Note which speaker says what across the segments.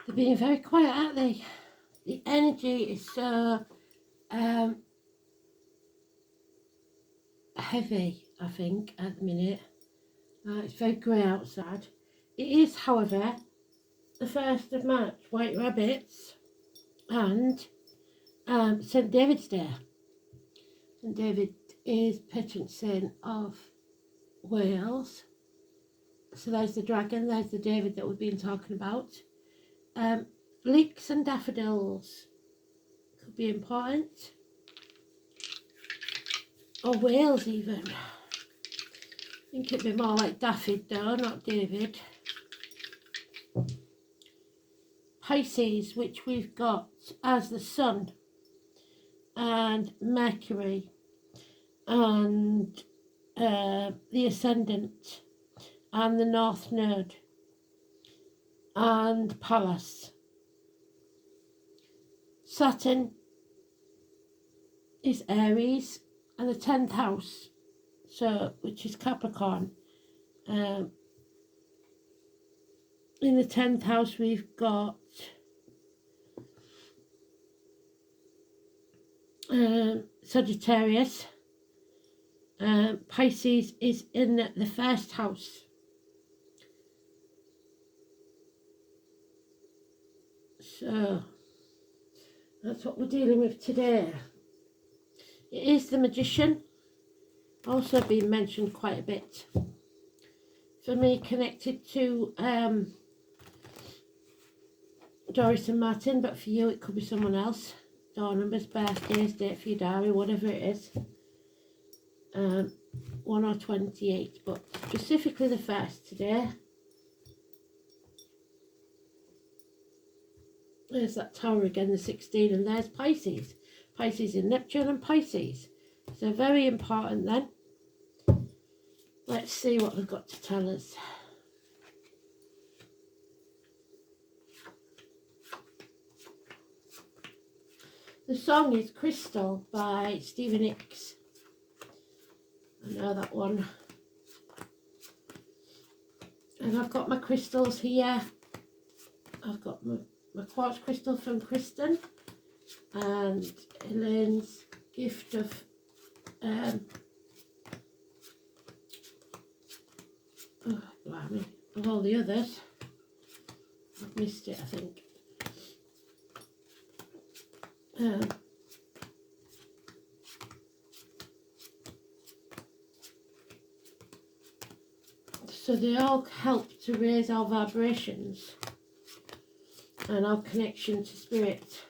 Speaker 1: They're being very quiet, aren't they? The energy is so heavy, I think, at the minute. It's very grey outside. It is, however, the 1st of March, White Rabbits, and St David's Day. St David is patron saint of Wales. So there's the dragon, there's the David that we've been talking about. Leeks and daffodils could be important. Or Wales even. I think it'd be more like Daffyd though, not David. Pisces, which we've got as the Sun and Mercury and the Ascendant and the North Node and Pallas. Saturn is Aries and the 10th house, so which is Capricorn. In the 10th house we've got Sagittarius. Pisces is in the 1st house. So that's what we're dealing with today. It is the Magician, also been mentioned quite a bit. For me, connected to Doris and Martin, but for you it could be someone else. Door numbers, birthdays, date for your diary, whatever it is. 1 or 28, but specifically the 1st today. There's that tower again, the 16, and there's Pisces. Pisces in Neptune and Pisces. So very important then. Let's see what they've got to tell us. The song is Crystal by Stevie Nicks. I know that one. And I've got my crystals here. I've got my quartz crystal from Kristen and Elaine's gift of oh blimey, of all the others. I've missed it, I think. So they all help to raise our vibrations and our connection to spirit.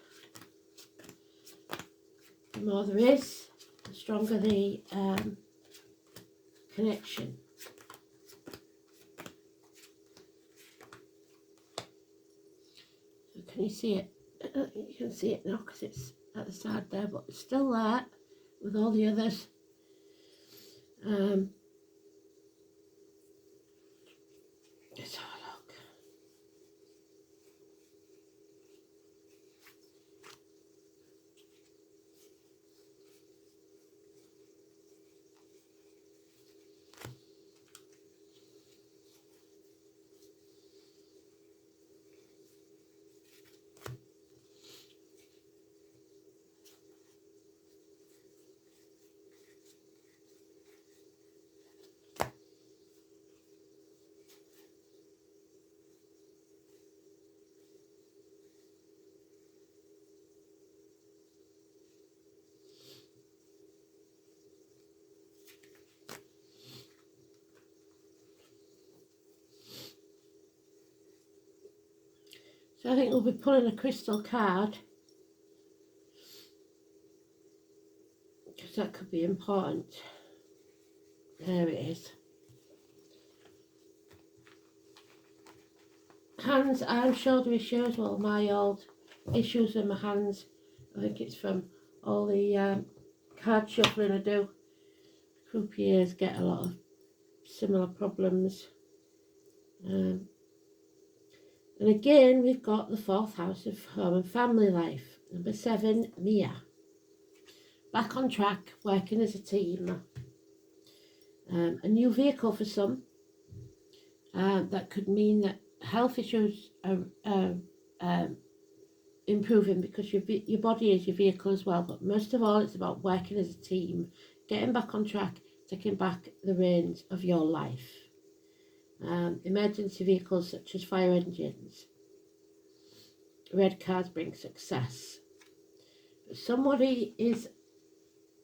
Speaker 1: The more there is, the stronger the connection. So can you see it? I don't think you can see it now because it's at the side there, but it's still there with all the others. Let's have a look. So I think we'll be pulling a crystal card because that could be important. There it is. Hands, arms, shoulder issues. Well, my old issues with my hands. I think it's from all the card shuffling I do. Croupiers get a lot of similar problems. And again, we've got the 4th house of home and family life. Number 7, Mia. Back on track, working as a team. A new vehicle for some. That could mean that health issues are improving, because your body is your vehicle as well. But most of all, it's about working as a team, getting back on track, taking back the reins of your life. Emergency vehicles such as fire engines, red cards bring success. But somebody is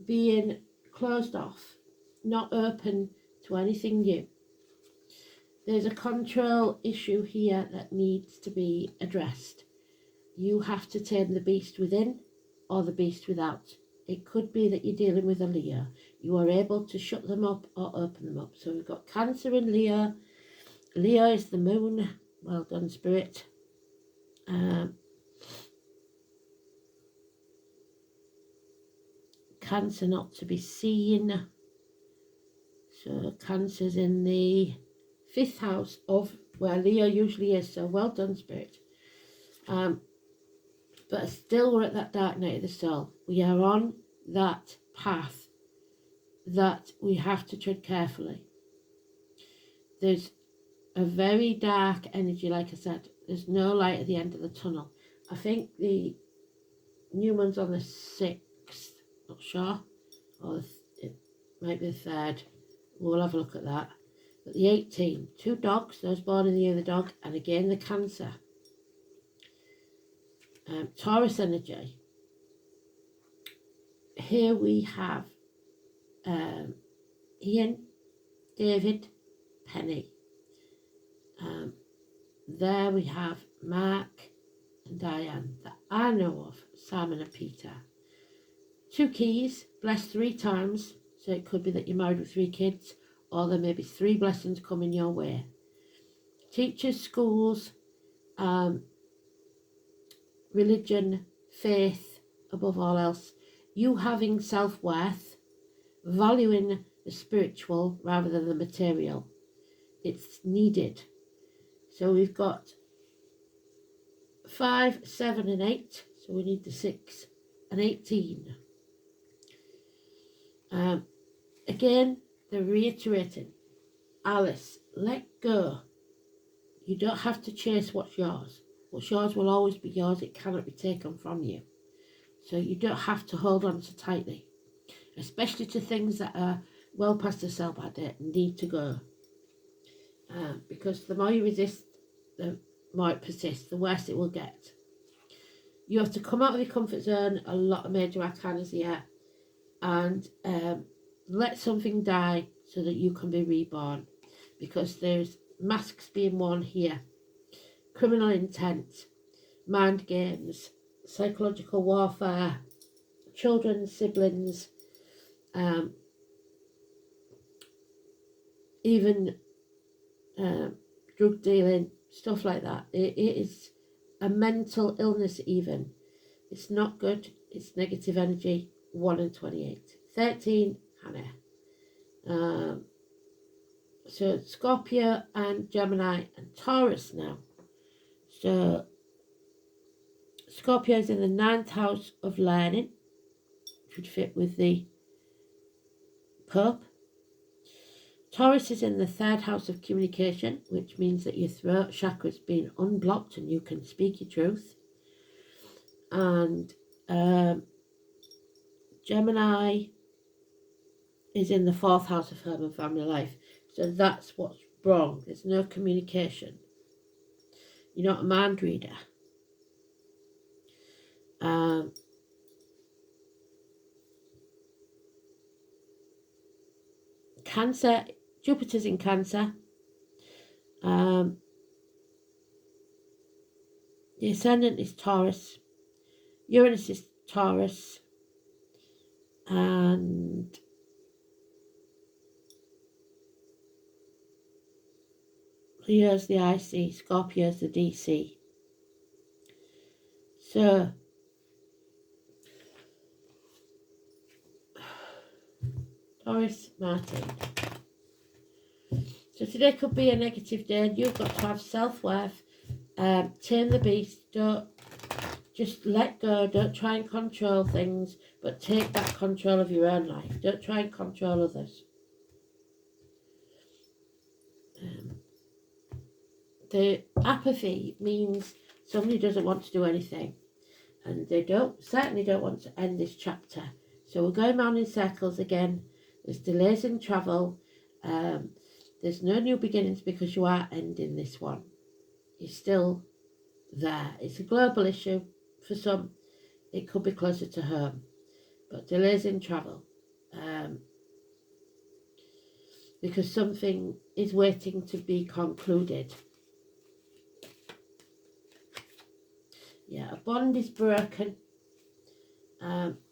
Speaker 1: being closed off, not open to anything new. There's a control issue here that needs to be addressed. You have to tame the beast within or the beast without. It could be that you're dealing with a Leo. You are able to shut them up or open them up. So we've got Cancer in Leo. Leo is the moon. Well done, Spirit. Cancer not to be seen. So Cancer's in the 5th house of where Leo usually is. So well done, Spirit. But still we're at that dark night of the soul. We are on that path that we have to tread carefully. There's a very dark energy, like I said. There's no light at the end of the tunnel. I think the new one's on the 6th, not sure, or it might be the 3rd. We'll have a look at that. But the 18, 2 dogs, those born in the year of the dog, and again the Cancer. Taurus energy. Here we have Ian, David, Penny. There we have Mark and Diane that I know of, Simon and Peter. 2 keys, blessed 3 times, so it could be that you're married with 3 kids, or there may be 3 blessings coming your way. Teachers, schools, religion, faith, above all else. You having self-worth, valuing the spiritual rather than the material. It's needed. So we've got 5, 7 and 8. So we need the 6 and 18. Again, they're reiterating. Alice, let go. You don't have to chase what's yours. What's yours will always be yours. It cannot be taken from you. So you don't have to hold on so tightly, especially to things that are well past the sell-by date and need to go. Because the more you resist, the more it persists, the worse it will get. You have to come out of your comfort zone. A lot of major arcanas here, and let something die so that you can be reborn, because there's masks being worn here. Criminal intent, mind games, psychological warfare, children, siblings, even drug dealing, stuff like that. It is a mental illness even. It's not good. It's negative energy. 1 and 28. 13, Hannah. So Scorpio and Gemini and Taurus now. So Scorpio is in the 9th house of learning, which would fit with the Pope. Taurus is in the 3rd house of communication, which means that your throat chakra is being unblocked and you can speak your truth. And Gemini is in the 4th house of home and family life. So that's what's wrong. There's no communication. You're not a mind reader. Cancer, Jupiter's in Cancer. The ascendant is Taurus. Uranus is Taurus. And Leo's the IC, Scorpio's the DC. So Taurus, Martin. So today could be a negative day, and you've got to have self-worth. Tame the beast. Don't just let go. Don't try and control things, but take back control of your own life. Don't try and control others. The apathy means Somebody doesn't want to do anything, and they certainly don't want to end this chapter. So we're going round in circles again. There's delays in travel. There's no new beginnings because you are ending this one. You're still there. It's a global issue. For some, it could be closer to home. But delays in travel. Because something is waiting to be concluded. Yeah, a bond is broken.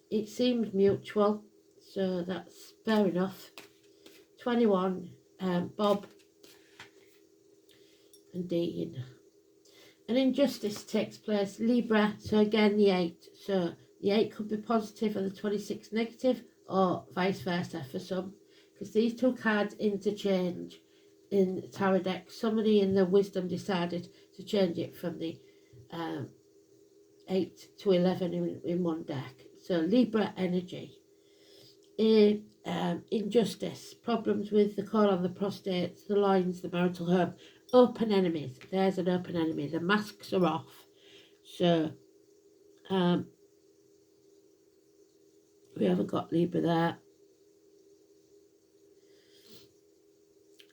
Speaker 1: It seems mutual, so that's fair enough. 21, Bob and Dean. An injustice takes place, Libra, so again the 8. So the 8 could be positive and the 26 negative, or vice versa for some. Because these two cards interchange in the tarot deck. Somebody in their wisdom decided to change it from the 8 to 11 in one deck. So Libra energy. Injustice, problems with the colon, the prostate, the lines, the marital home, open enemies. There's an open enemy. The masks are off. So we haven't got Libra there.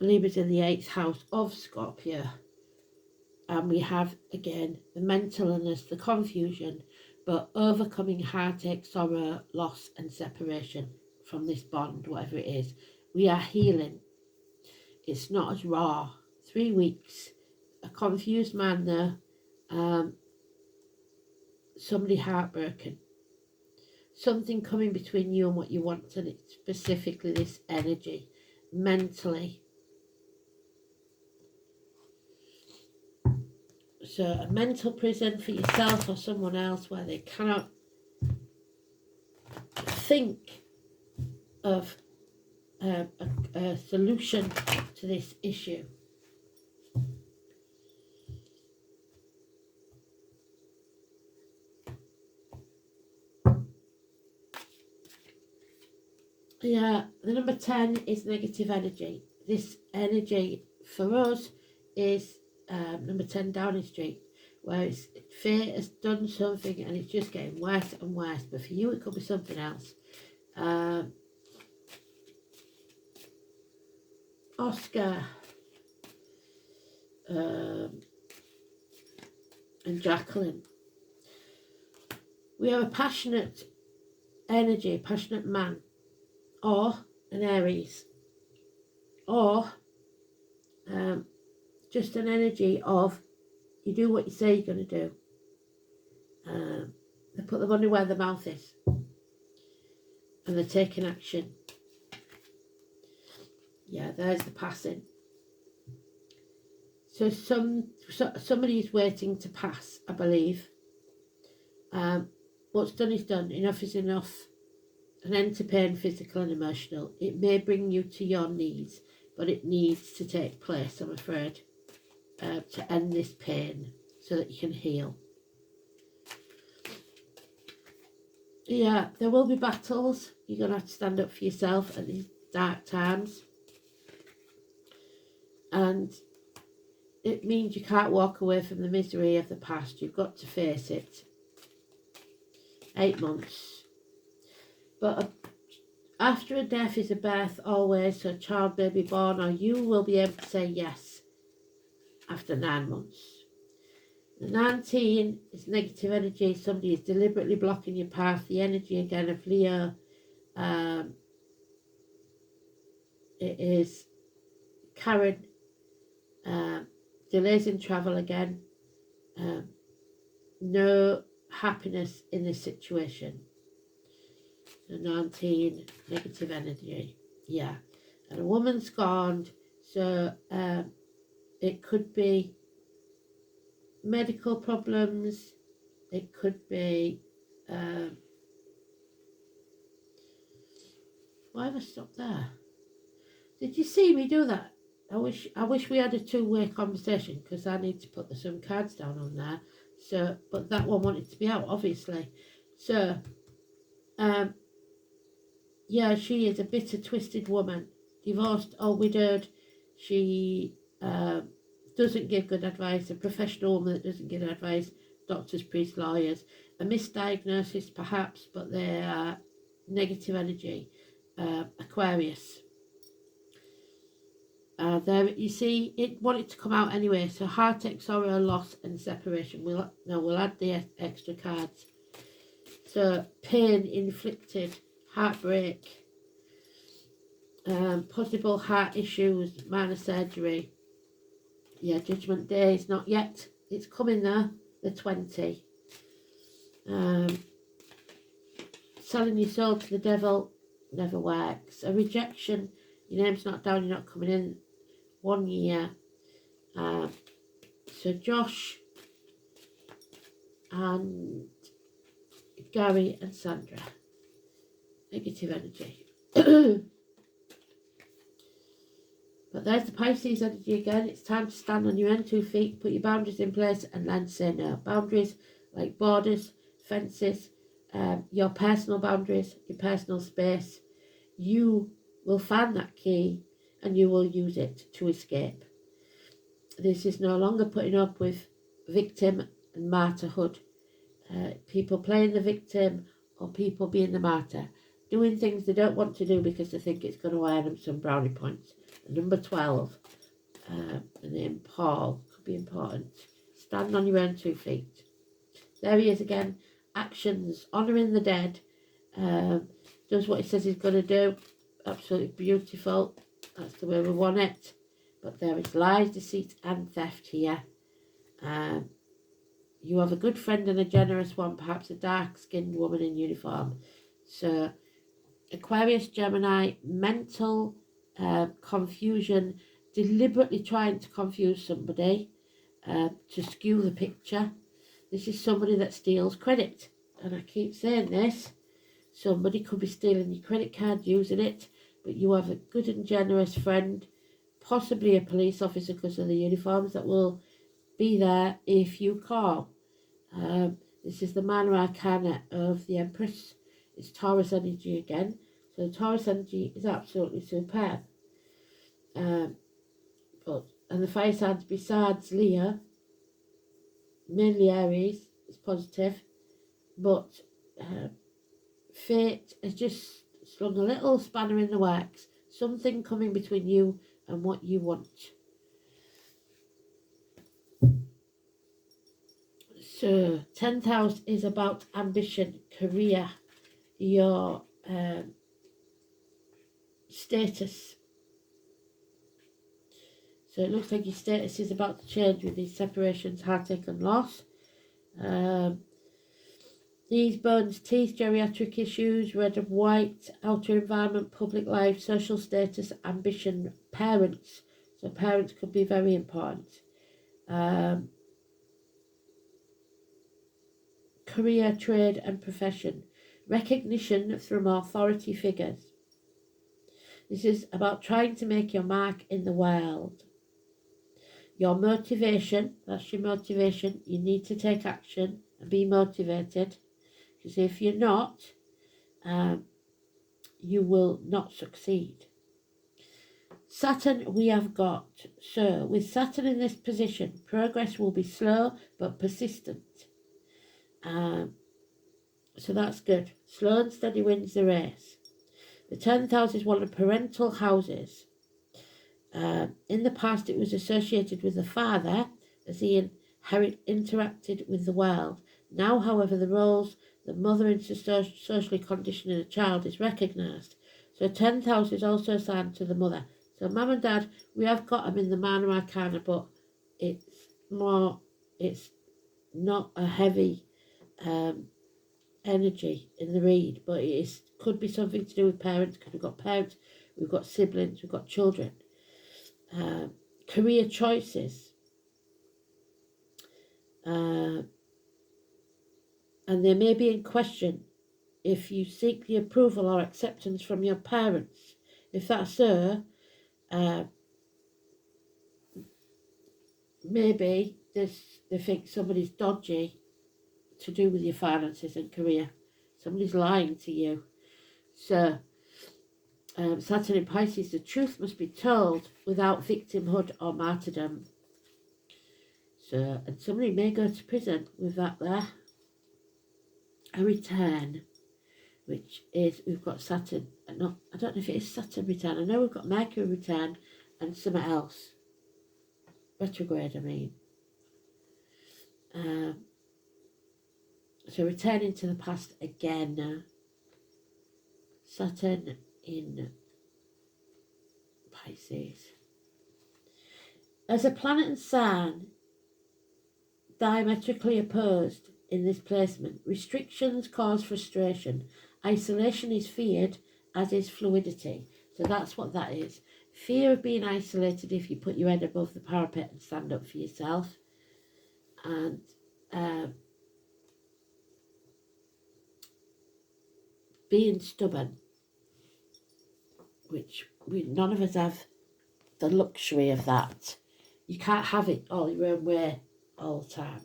Speaker 1: Libra's in the 8th house of Scorpio. And we have, again, the mental illness, the confusion, but overcoming heartache, sorrow, loss and separation from this bond, whatever it is. We are healing. It's not as raw. 3 weeks. A confused man there. Somebody heartbroken. Something coming between you and what you want, and it's specifically this energy. Mentally. So a mental prison for yourself or someone else where they cannot think of a solution to this issue. Yeah, the number 10 is negative energy. This energy for us is number 10 Downing Street, where it's fate has done something and it's just getting worse and worse. But for you, it could be something else. Oscar and Jacqueline. We have a passionate energy, passionate man, or an Aries, or just an energy of you do what you say you're going to do. They put the money where their mouth is, and they're taking action. Yeah, there's the passing. So somebody is waiting to pass, I believe. What's done is done. Enough is enough. An end to pain, physical and emotional. It may bring you to your knees, but it needs to take place, I'm afraid, to end this pain so that you can heal. Yeah, there will be battles. You're going to have to stand up for yourself at these dark times. And it means you can't walk away from the misery of the past. You've got to face it. 8 months. But after a death is a birth always, so a child may be born, or you will be able to say yes after 9 months. The 19 is negative energy. Somebody is deliberately blocking your path. The energy again of Leo. It is Karen. Delays in travel again. No happiness in this situation. The 19, negative energy. Yeah. And a woman's gone. So it could be medical problems. It could be why have I stopped there? Did you see me do that? I wish we had a two-way conversation, because I need to put some cards down on there. So, but that one wanted to be out, obviously. So yeah, she is a bitter, twisted woman, divorced or widowed. She doesn't give good advice, a professional woman that doesn't give advice, doctors, priests, lawyers, a misdiagnosis perhaps, but they are negative energy. Aquarius. There you see it wanted to come out anyway, so heartache, sorrow, loss and separation. We'll add the extra cards. So pain inflicted, heartbreak, possible heart issues, minor surgery. Yeah, Judgment Day is not yet, it's coming there, the 20. Selling your soul to the devil never works. A rejection, your name's not down, you're not coming in. 1 year. So Josh and Gary and Sandra. Negative energy. But there's the Pisces energy again. It's time to stand on your own 2 feet, put your boundaries in place and then say no. Boundaries like borders, fences, your personal boundaries, your personal space. You will find that key and you will use it to escape. This is no longer putting up with victim and martyrhood. People playing the victim or people being the martyr. Doing things they don't want to do because they think it's going to earn them some brownie points. Number 12, the name Paul, could be important. Stand on your own 2 feet. There he is again. Actions, honouring the dead. Does what he says he's going to do. Absolutely beautiful. That's the way we want it. But there is lies, deceit and theft here. You have a good friend and a generous one, perhaps a dark-skinned woman in uniform. So Aquarius, Gemini, mental confusion, deliberately trying to confuse somebody to skew the picture. This is somebody that steals credit. And I keep saying this. Somebody could be stealing your credit card, using it. But you have a good and generous friend, possibly a police officer because of the uniforms, that will be there if you call. This is the Minor Arcana of the Empress. It's Taurus energy again. So Taurus energy is absolutely superb. And the fire signs besides Leo, mainly Aries, is positive. But fate has just slung a little spanner in the works. Something coming between you and what you want. So 10th house is about ambition, career, your status. So it looks like your status is about to change with these separations, heartache and loss. Knees, bones, teeth, geriatric issues, red and white, outer environment, public life, social status, ambition, parents. So parents could be very important. Career, trade and profession. Recognition from authority figures. This is about trying to make your mark in the world. Your motivation, that's your motivation. You need to take action and be motivated. Because if you're not, you will not succeed. Saturn we have got. So with Saturn in this position, progress will be slow but persistent. So that's good. Slow and steady wins the race. The 10th house is one of parental houses. In the past it was associated with the father as he interacted with the world. Now, however, the roles the mother in socially conditioning a child is recognised. So 10th house is also assigned to the mother. So mum and dad, we have got them in the Minor Arcana, but it's not a heavy energy in the read, but it could be something to do with parents, because we've got parents, we've got siblings, we've got children. Career choices. And they may be in question if you seek the approval or acceptance from your parents. If that's so, maybe they think somebody's dodgy to do with your finances and career. Somebody's lying to you. So, Saturn in Pisces, the truth must be told without victimhood or martyrdom. So, and somebody may go to prison with that there. A return, which is, we've got Saturn, no, I don't know if it is Saturn return. I know we've got Mercury return and something else. Retrograde, I mean. So returning to the past again. Saturn in Pisces. As a planet and sign diametrically opposed in this placement, restrictions cause frustration. Isolation is feared, as is fluidity. So that's what that is. Fear of being isolated if you put your head above the parapet and stand up for yourself. And being stubborn, which none of us have the luxury of that. You can't have it all your own way all the time,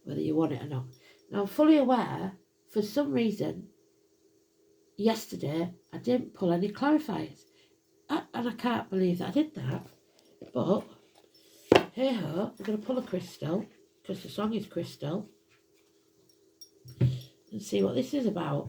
Speaker 1: whether you want it or not. Now, I'm fully aware, for some reason, yesterday, I didn't pull any clarifiers. And I can't believe that I did that. But, hey-ho, I'm going to pull a crystal, because the song is Crystal, and see what this is about.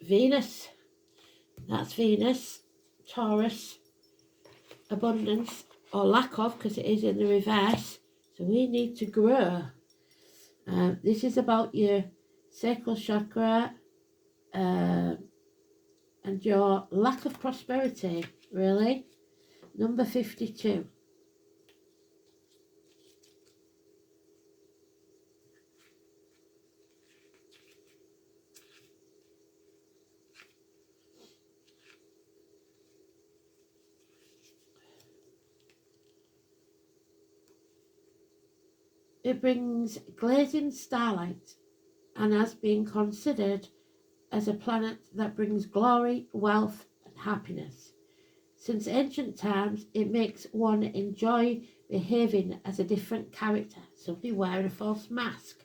Speaker 1: Venus, that's Venus, Taurus, abundance, or lack of, because it is in the reverse. So we need to grow. This is about your sacral chakra and your lack of prosperity, really. Number 52. It brings glazing starlight and has been considered as a planet that brings glory, wealth and happiness. Since ancient times, it makes one enjoy behaving as a different character, somebody wearing a false mask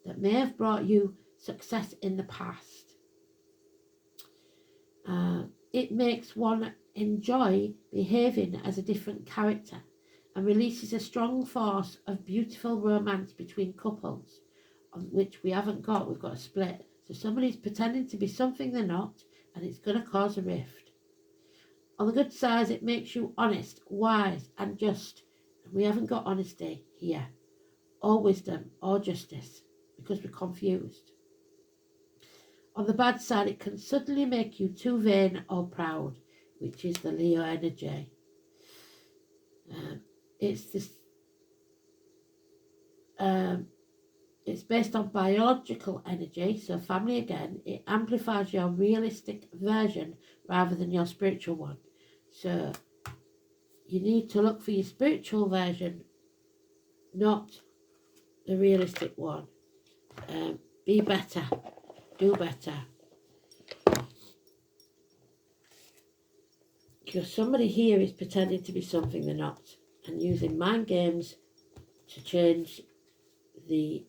Speaker 1: that may have brought you success in the past. It makes one enjoy behaving as a different character and releases a strong force of beautiful romance between couples, on which we haven't got. We've got a split. So somebody's pretending to be something they're not, and it's going to cause a rift. On the good side, it makes you honest, wise, and just. And we haven't got honesty here, or wisdom, or justice, because we're confused. On the bad side, it can suddenly make you too vain or proud, which is the Leo energy. It's this. It's based on biological energy, so family again. It amplifies your realistic version rather than your spiritual one. So you need to look for your spiritual version, not the realistic one. Be better. Do better. Because somebody here is pretending to be something they're not and using mind games to change the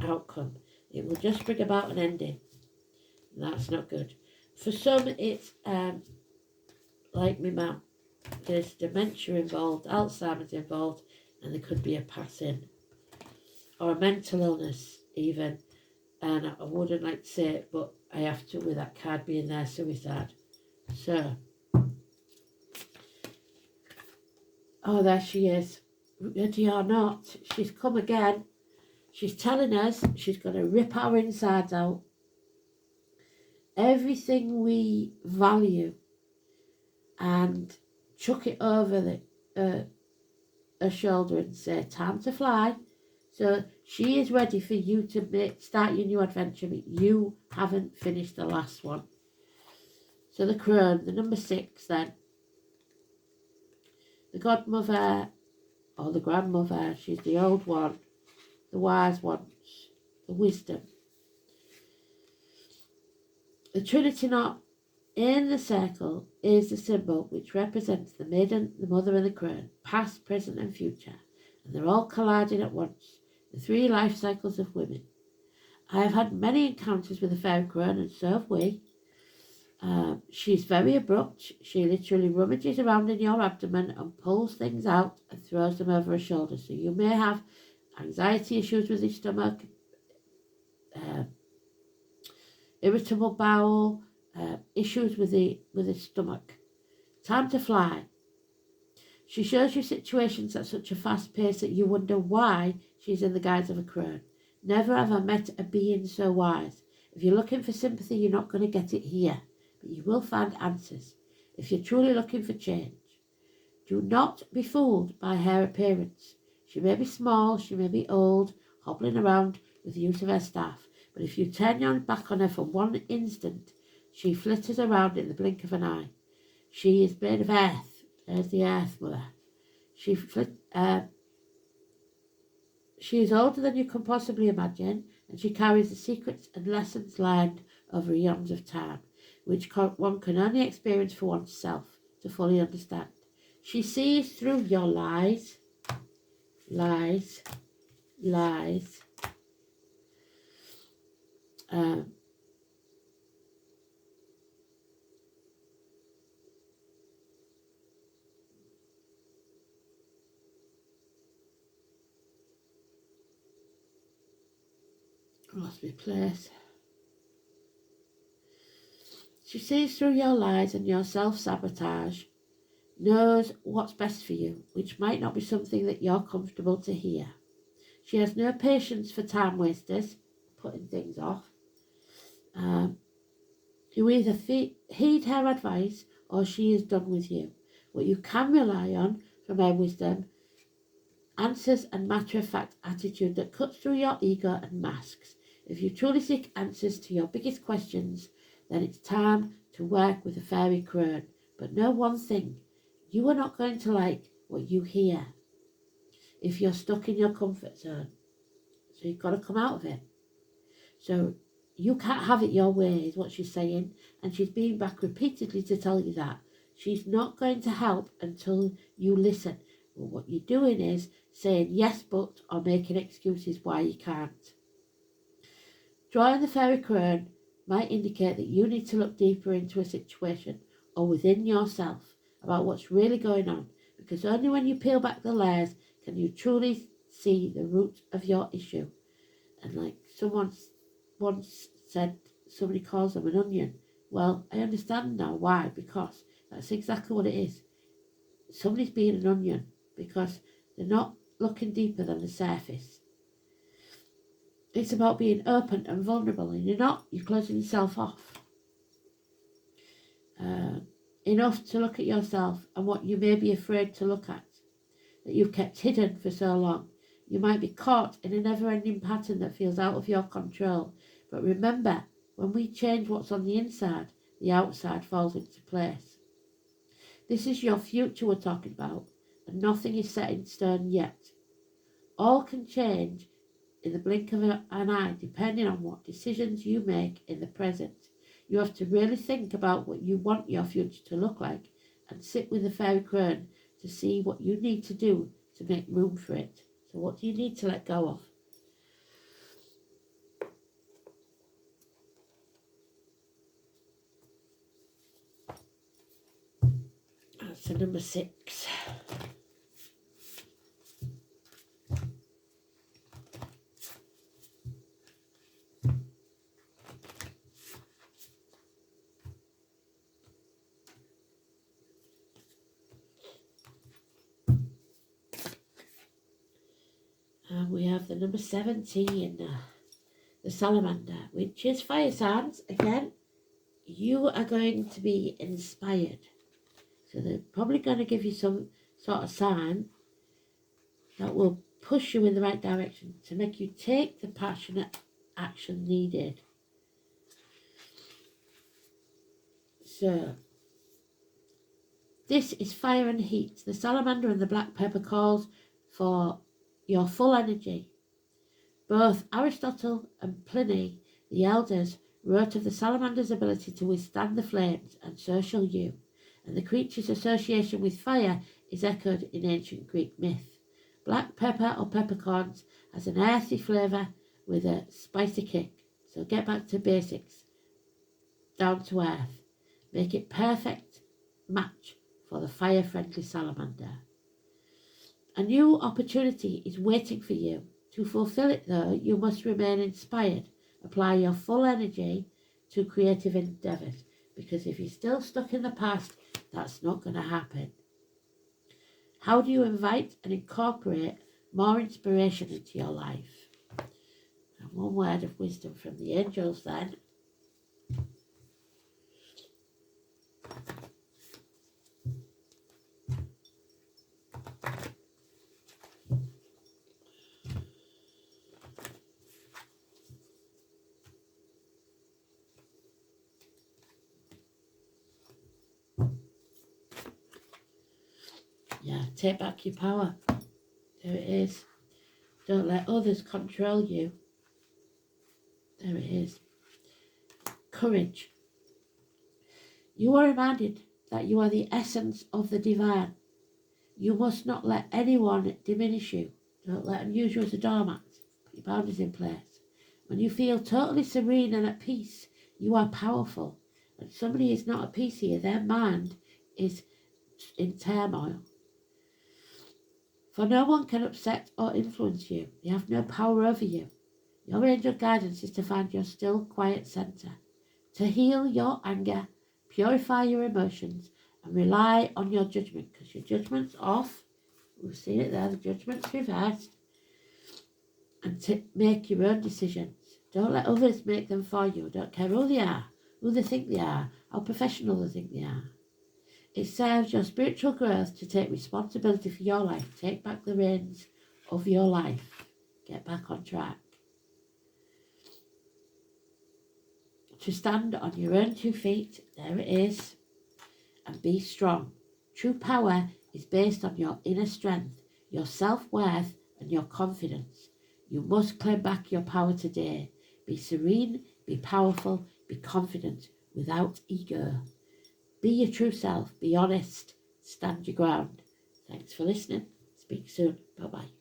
Speaker 1: outcome. It will just bring about an ending. That's not good. For some, it's like my mum. There's dementia involved, Alzheimer's involved, and there could be a passing or a mental illness even. And I wouldn't like to say it, but I have to with that card being there, suicide. So, oh, there she is. Ready or not, she's come again. She's telling us she's going to rip our insides out. Everything we value and chuck it over her shoulder and say, time to fly. So she is ready for you to start your new adventure, but you haven't finished the last one. So the crone, the number 6 then. The godmother or the grandmother, she's the old one, the wise ones, the wisdom. The Trinity knot in the circle is the symbol which represents the maiden, the mother and the crone, past, present and future, and they're all colliding at once, the three life cycles of women. I have had many encounters with the fairy crone, and so have we. She's very abrupt. She literally rummages around in your abdomen and pulls things out and throws them over her shoulder. So you may have anxiety issues with your stomach, irritable bowel, issues with the stomach. Time to fly. She shows you situations at such a fast pace that you wonder why she's in the guise of a crone. Never have I met a being so wise. If you're looking for sympathy, you're not going to get it here, but you will find answers if you're truly looking for change. Do not be fooled by her appearance. She may be small, she may be old, hobbling around with the use of her staff, but if you turn your back on her for one instant, she flitters around in the blink of an eye. She is made of earth. There's the earth mother. She is older than you can possibly imagine, and she carries the secrets and lessons learned over eons of time, which one can only experience for oneself to fully understand. She sees through your lies. I lost my place. She sees through your lies and your self-sabotage, knows what's best for you, which might not be something that you're comfortable to hear. She has no patience for time wasters, putting things off. You either heed her advice or she is done with you. What you can rely on from her wisdom, answers and matter-of-fact attitude that cuts through your ego and masks. If you truly seek answers to your biggest questions, then it's time to work with a fairy crone. But know one thing, you are not going to like what you hear if you're stuck in your comfort zone. So you've got to come out of it. So you can't have it your way, is what she's saying. And she's been back repeatedly to tell you that. She's not going to help until you listen. But what you're doing is saying yes but or making excuses why you can't. Drawing the fairy crone might indicate that you need to look deeper into a situation or within yourself about what's really going on, because only when you peel back the layers can you truly see the root of your issue. And like someone once said, somebody calls them an onion. Well, I understand now why, because that's exactly what it is. Somebody's being an onion because they're not looking deeper than the surface. It's about being open and vulnerable, and you're closing yourself off. Enough to look at yourself and what you may be afraid to look at, that you've kept hidden for so long. You might be caught in a never-ending pattern that feels out of your control. But remember, when we change what's on the inside, the outside falls into place. This is your future we're talking about, and nothing is set in stone yet. All can change in the blink of an eye, depending on what decisions you make in the present. You have to really think about what you want your future to look like and sit with the fairy crone to see what you need to do to make room for it. So what do you need to let go of? That's the number 6. And we have the number 17, the salamander, which is fire signs. Again, you are going to be inspired. So they're probably going to give you some sort of sign that will push you in the right direction to make you take the passionate action needed. So this is fire and heat. The salamander and the black pepper calls for your full energy. Both Aristotle and Pliny, the elders, wrote of the salamander's ability to withstand the flames, and so shall you. and the creature's association with fire is echoed in ancient Greek myth. Black pepper or peppercorns has an earthy flavour with a spicy kick. So get back to basics, down to earth. Make it perfect match for the fire-friendly salamander. A new opportunity is waiting for you. To fulfill it, though, you must remain inspired. Apply your full energy to creative endeavours, because if you're still stuck in the past, that's not going to happen. How do you invite and incorporate more inspiration into your life? And one word of wisdom from the angels then. Yeah, take back your power. There it is. Don't let others control you. There it is. Courage. You are reminded that you are the essence of the divine. You must not let anyone diminish you. Don't let them use you as a doormat. Put your boundaries in place. When you feel totally serene and at peace, you are powerful. And somebody is not at peace here. Their mind is in turmoil. For no one can upset or influence you. They have no power over you. Your angel guidance is to find your still, quiet centre, to heal your anger, purify your emotions, and rely on your judgment, because your judgment's off. We've seen it there, the judgment's reversed. And to make your own decisions. Don't let others make them for you. Don't care who they are, who they think they are, how professional they think they are. It serves your spiritual growth to take responsibility for your life. Take back the reins of your life. Get back on track. To stand on your own 2 feet, there it is, and be strong. True power is based on your inner strength, your self-worth, and your confidence. You must claim back your power today. Be serene, be powerful, be confident, without ego. Be your true self, be honest, stand your ground. Thanks for listening. Speak soon. Bye-bye.